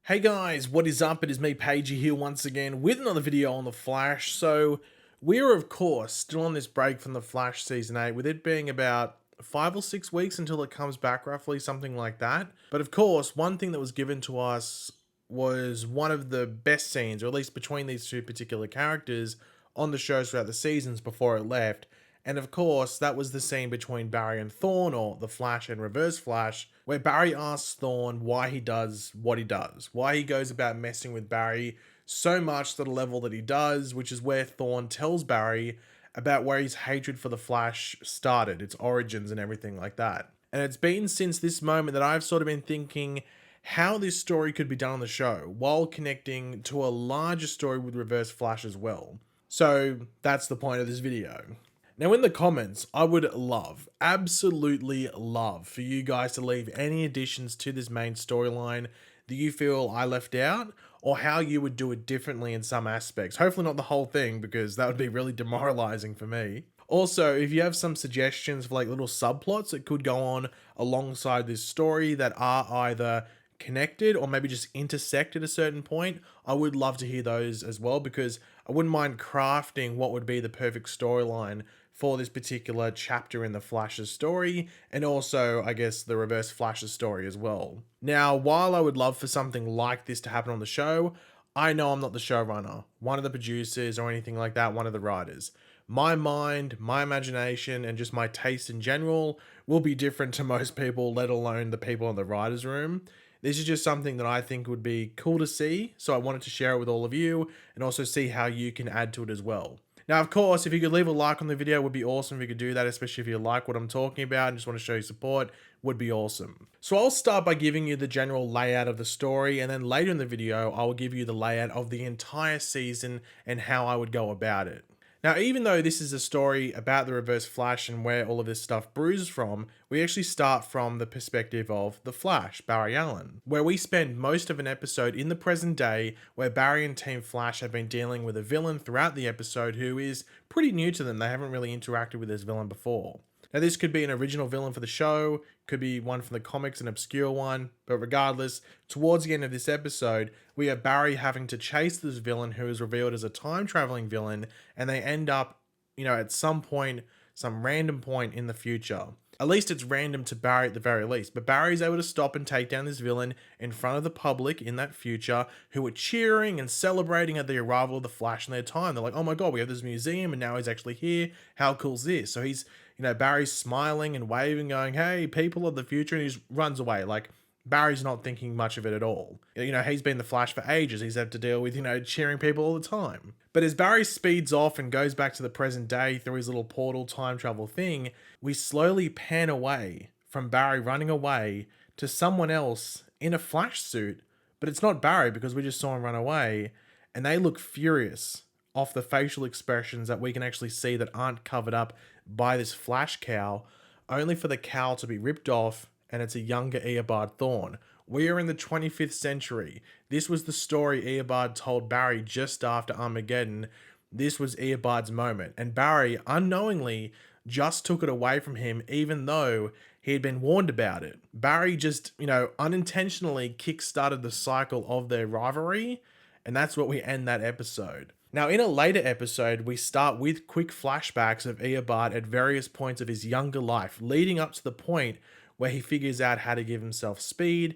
Hey guys, what is up? It is me, Pagey, here once again with another video on The Flash. So, we're of course still on this break from The Flash Season 8, with it being about 5 or 6 weeks until it comes back, roughly, something like that. But of course, one thing that was given to us was one of the best scenes, or at least between these two particular characters, on the shows throughout the seasons before it left. And of course, that was the scene between Barry and Thawne, or the Flash and Reverse Flash, where Barry asks Thawne why he does what he does, why he goes about messing with Barry so much to the level that he does, which is where Thawne tells Barry about where his hatred for the Flash started, its origins and everything like that. And it's been since this moment that I've sort of been thinking how this story could be done on the show, while connecting to a larger story with Reverse Flash as well. So that's the point of this video. Now in the comments, I would love, absolutely love, for you guys to leave any additions to this main storyline that you feel I left out, or how you would do it differently in some aspects. Hopefully not the whole thing, because that would be really demoralizing for me. Also, if you have some suggestions for like little subplots that could go on alongside this story that are either connected or maybe just intersect at a certain point, I would love to hear those as well, because I wouldn't mind crafting what would be the perfect storyline for this particular chapter in the Flash's story, and also, I guess, the Reverse Flash's story as well. Now, while I would love for something like this to happen on the show, I know I'm not the showrunner, one of the producers, or anything like that, one of the writers. My mind, my imagination, and just my taste in general will be different to most people, let alone the people in the writer's room. This is just something that I think would be cool to see, so I wanted to share it with all of you, and also see how you can add to it as well. Now, of course, if you could leave a like on the video, it would be awesome if you could do that, especially if you like what I'm talking about and just want to show your support, would be awesome. So I'll start by giving you the general layout of the story, and then later in the video, I will give you the layout of the entire season and how I would go about it. Now, even though this is a story about the Reverse Flash and where all of this stuff brews from, we actually start from the perspective of the Flash, Barry Allen, where we spend most of an episode in the present day, where Barry and Team Flash have been dealing with a villain throughout the episode who is pretty new to them. They haven't really interacted with this villain before. Now, this could be an original villain for the show, could be one from the comics, an obscure one, but regardless, towards the end of this episode, we have Barry having to chase this villain who is revealed as a time-traveling villain, and they end up, at some point, some random point in the future. At least it's random to Barry at the very least, but Barry's able to stop and take down this villain in front of the public in that future, who are cheering and celebrating at the arrival of the Flash in their time. They're like, oh my god, we have this museum and now he's actually here. How cool's this? So he's, Barry's smiling and waving, going, hey, people of the future, and he just runs away. Like, Barry's not thinking much of it at all. He's been the Flash for ages. He's had to deal with, cheering people all the time. But as Barry speeds off and goes back to the present day through his little portal time travel thing, we slowly pan away from Barry running away to someone else in a Flash suit. But it's not Barry, because we just saw him run away, and they look furious off the facial expressions that we can actually see that aren't covered up by this Flash cowl, only for the cowl to be ripped off, and it's a younger Eobard Thawne. We are in the 25th century. This was the story Eobard told Barry just after Armageddon. This was Eobard's moment, and Barry unknowingly just took it away from him, even though he had been warned about it. Barry just, unintentionally kick-started the cycle of their rivalry, and that's what we end that episode. Now, in a later episode, we start with quick flashbacks of Eobard at various points of his younger life, leading up to the point where he figures out how to give himself speed,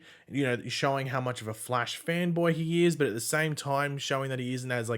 showing how much of a Flash fanboy he is, but at the same time showing that he isn't as,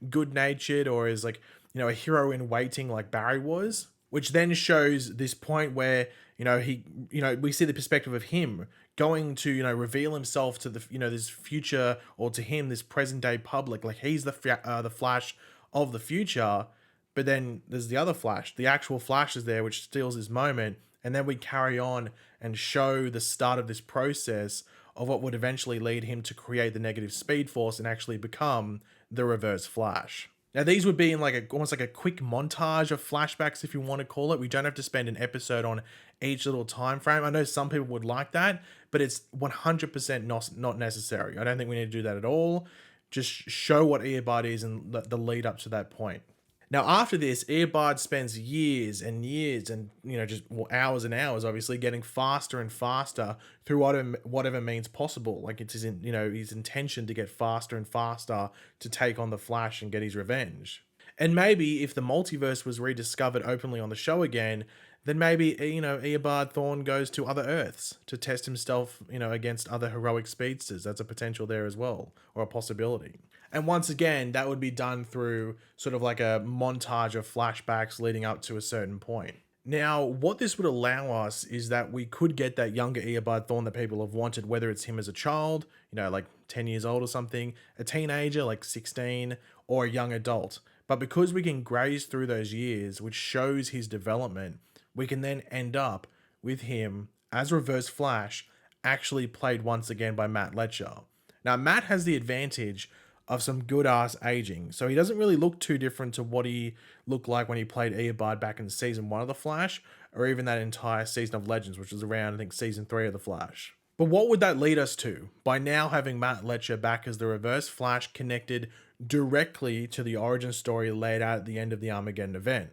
good-natured or as, a hero in waiting like Barry was. Which then shows this point where, we see the perspective of him going to, reveal himself to the, this future, or to him, this present day public. Like, he's the Flash of the future, but then there's the other Flash. The actual Flash is there, which steals his moment. And then we carry on and show the start of this process of what would eventually lead him to create the negative Speed Force and actually become the Reverse Flash. Now, these would be in almost like a quick montage of flashbacks, if you want to call it. We don't have to spend an episode on each little time frame. I know some people would like that, but it's 100% not necessary. I don't think we need to do that at all. Just show what Eobard is and the lead up to that point. Now, after this, Eobard spends years and years and, just hours and hours, obviously, getting faster and faster through whatever means possible. Like it's his intention to get faster and faster to take on the Flash and get his revenge. And maybe if the multiverse was rediscovered openly on the show again, then maybe, Eobard Thawne goes to other Earths to test himself, against other heroic speedsters. That's a potential there as well, or a possibility. And once again, that would be done through sort of like a montage of flashbacks leading up to a certain point. Now, what this would allow us is that we could get that younger Eobard Thawne that people have wanted, whether it's him as a child, like 10 years old or something, a teenager, like 16, or a young adult. But because we can graze through those years, which shows his development, we can then end up with him as Reverse Flash, actually played once again by Matt Letcher. Now, Matt has the advantage of some good ass aging, so he doesn't really look too different to what he looked like when he played Eobard back in season 1 of The Flash, or even that entire season of Legends, which was around, I think, season 3 of The Flash. But what would that lead us to by now having Matt Letcher back as the Reverse Flash connected directly to the origin story laid out at the end of the Armageddon event?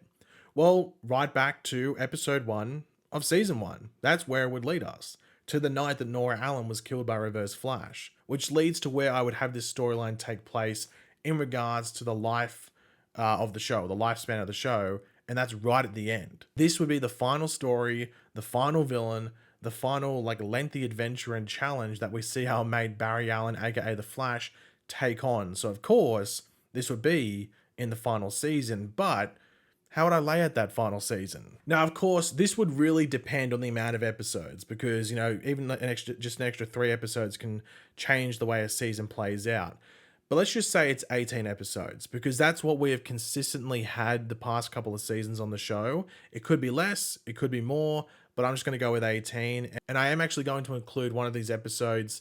Well, right back to episode 1 of season 1. That's where it would lead us, to the night that Nora Allen was killed by Reverse Flash, which leads to where I would have this storyline take place in regards to the life of the show, the lifespan of the show, and that's right at the end. This would be the final story, the final villain, the final lengthy adventure and challenge that we see our mate Barry Allen, aka the Flash, take on. So of course, this would be in the final season, but how would I lay out that final season? Now, of course, this would really depend on the amount of episodes because, even an extra 3 episodes can change the way a season plays out. But let's just say it's 18 episodes because that's what we have consistently had the past couple of seasons on the show. It could be less, it could be more, but I'm just going to go with 18. And I am actually going to include one of the episodes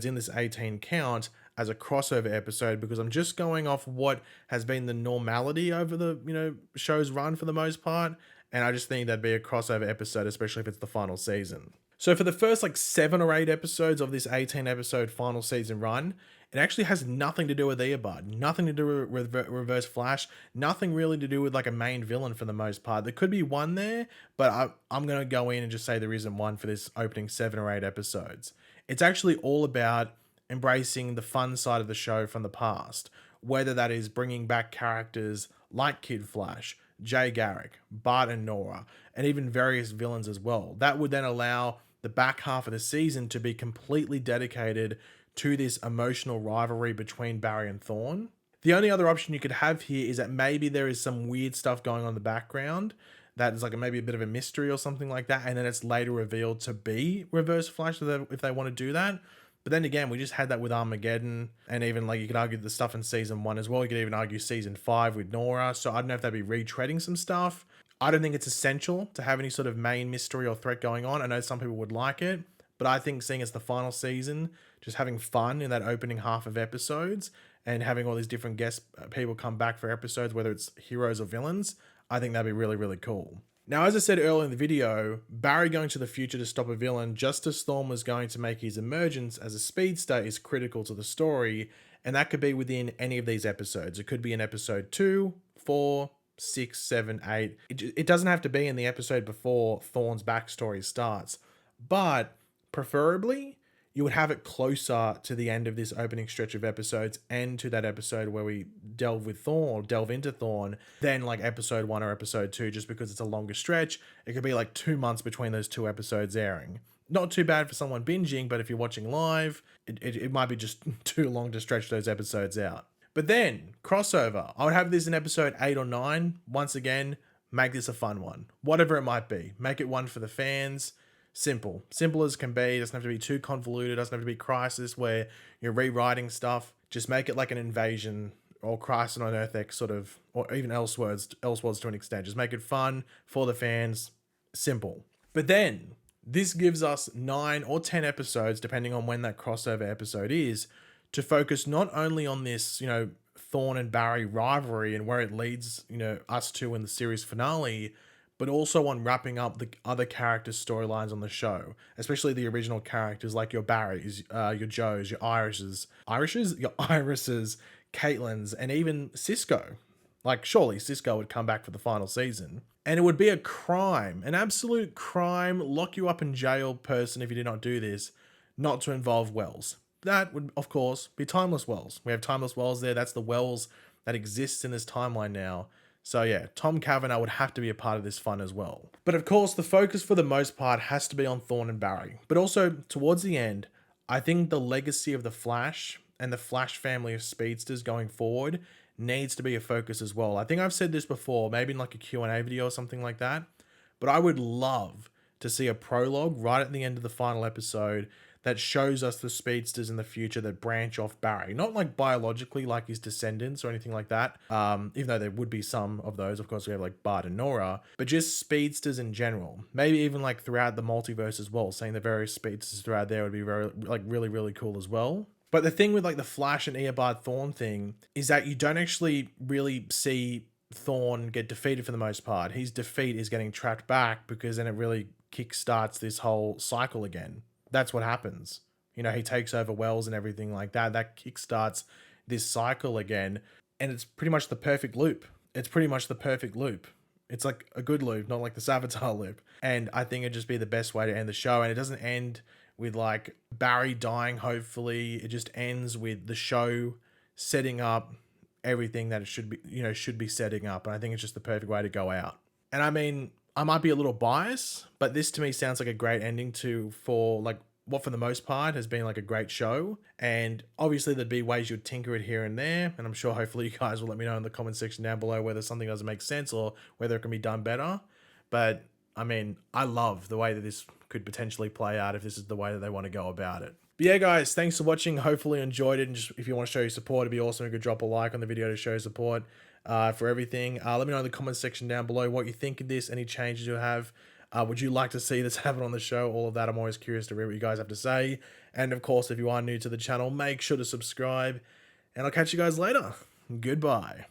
in this 18 count as a crossover episode because I'm just going off what has been the normality over the show's run for the most part, and I just think that'd be a crossover episode, especially if it's the final season. So for the first 7 or 8 episodes of this 18 episode final season run, it actually has nothing to do with Eobard, nothing to do with Reverse Flash, nothing really to do with a main villain for the most part. There could be one there, but I'm going to go in and just say there isn't one for this opening 7 or 8 episodes. It's actually all about embracing the fun side of the show from the past, whether that is bringing back characters like Kid Flash, Jay Garrick, Bart and Nora, and even various villains as well. That would then allow the back half of the season to be completely dedicated to this emotional rivalry between Barry and Thawne. The only other option you could have here is that maybe there is some weird stuff going on in the background that is maybe a bit of a mystery or something like that, and then it's later revealed to be Reverse Flash if they want to do that. But then again, we just had that with Armageddon, and even you could argue the stuff in season 1 as well. You could even argue season 5 with Nora. So I don't know if they'd be retreading some stuff. I don't think it's essential to have any sort of main mystery or threat going on. I know some people would like it, but I think seeing it's the final season, just having fun in that opening half of episodes and having all these different guest people come back for episodes, whether it's heroes or villains, I think that'd be really, really cool. Now, as I said earlier in the video, Barry going to the future to stop a villain just as Thawne was going to make his emergence as a speedster is critical to the story, and that could be within any of these episodes. It could be in episode 2, 4, 6, 7, 8. It doesn't have to be in the episode before Thawne's backstory starts, but preferably you would have it closer to the end of this opening stretch of episodes and to that episode where we delve into Thawne than episode 1 or episode 2, just because it's a longer stretch. It could be 2 months between those 2 episodes airing. Not too bad for someone binging, but if you're watching live, it might be just too long to stretch those episodes out. But then, crossover. I would have this in episode 8 or 9. Once again, make this a fun one. Whatever it might be. Make it one for the fans. Simple as can be. It doesn't have to be too convoluted. It doesn't have to be Crisis where you're rewriting stuff. Just make it like an Invasion or Crisis on Earth-X sort of, or even Elseworlds to an extent. Just make it fun for the fans. Simple. But then this gives us 9 or 10 episodes, depending on when that crossover episode is, to focus not only on this, Thawne and Barry rivalry and where it leads, us to in the series finale, but also on wrapping up the other characters' storylines on the show, especially the original characters like your Barrys, your Joes, your Irises, Caitlin's, and even Cisco. Like, surely Cisco would come back for the final season. And it would be a crime, an absolute crime, lock you up in jail person if you did not do this, not to involve Wells. That would, of course, be Timeless Wells. We have Timeless Wells there. That's the Wells that exists in this timeline now. So yeah, Tom Cavanaugh would have to be a part of this fun as well. But of course, the focus for the most part has to be on Thawne and Barry. But also, towards the end, I think the legacy of the Flash and the Flash family of speedsters going forward needs to be a focus as well. I think I've said this before, maybe in like a Q&A video or something like that, but I would love to see a prologue right at the end of the final episode that shows us the speedsters in the future that branch off Barry. Not like biologically like his descendants or anything like that, even though there would be some of those. Of course, we have like Bart and Nora, but just speedsters in general. Maybe even like throughout the multiverse as well, seeing the various speedsters throughout there would be very, like really, really cool as well. But the thing with like the Flash and Eobard Thawne thing is that you don't actually really see Thawne get defeated for the most part. His defeat is getting trapped back because then it really kickstarts this whole cycle again. That's what happens. You know, he takes over Wells and everything like that. That kickstarts this cycle again. And it's pretty much the perfect loop. It's pretty much the perfect loop. It's like a good loop, not like the Savitar loop. And I think it'd just be the best way to end the show. And it doesn't end with like Barry dying, hopefully. It just ends with the show setting up everything that it should be, you know, should be setting up. And I think it's just the perfect way to go out. And I mean, I might be a little biased, but this to me sounds like a great ending for like what for the most part has been like a great show. And obviously there'd be ways you'd tinker it here and there. And I'm sure hopefully you guys will let me know in the comment section down below whether something doesn't make sense or whether it can be done better. But I mean, I love the way that this could potentially play out if this is the way that they want to go about it. But yeah, guys, thanks for watching. Hopefully you enjoyed it. And just if you want to show your support, it'd be awesome if you could drop a like on the video to show your support for everything. Let me know in the comment section down below what you think of this, any changes you have. Would you like to see this happen on the show? All of that. I'm always curious to read what you guys have to say. And of course, if you are new to the channel, make sure to subscribe. And I'll catch you guys later. Goodbye.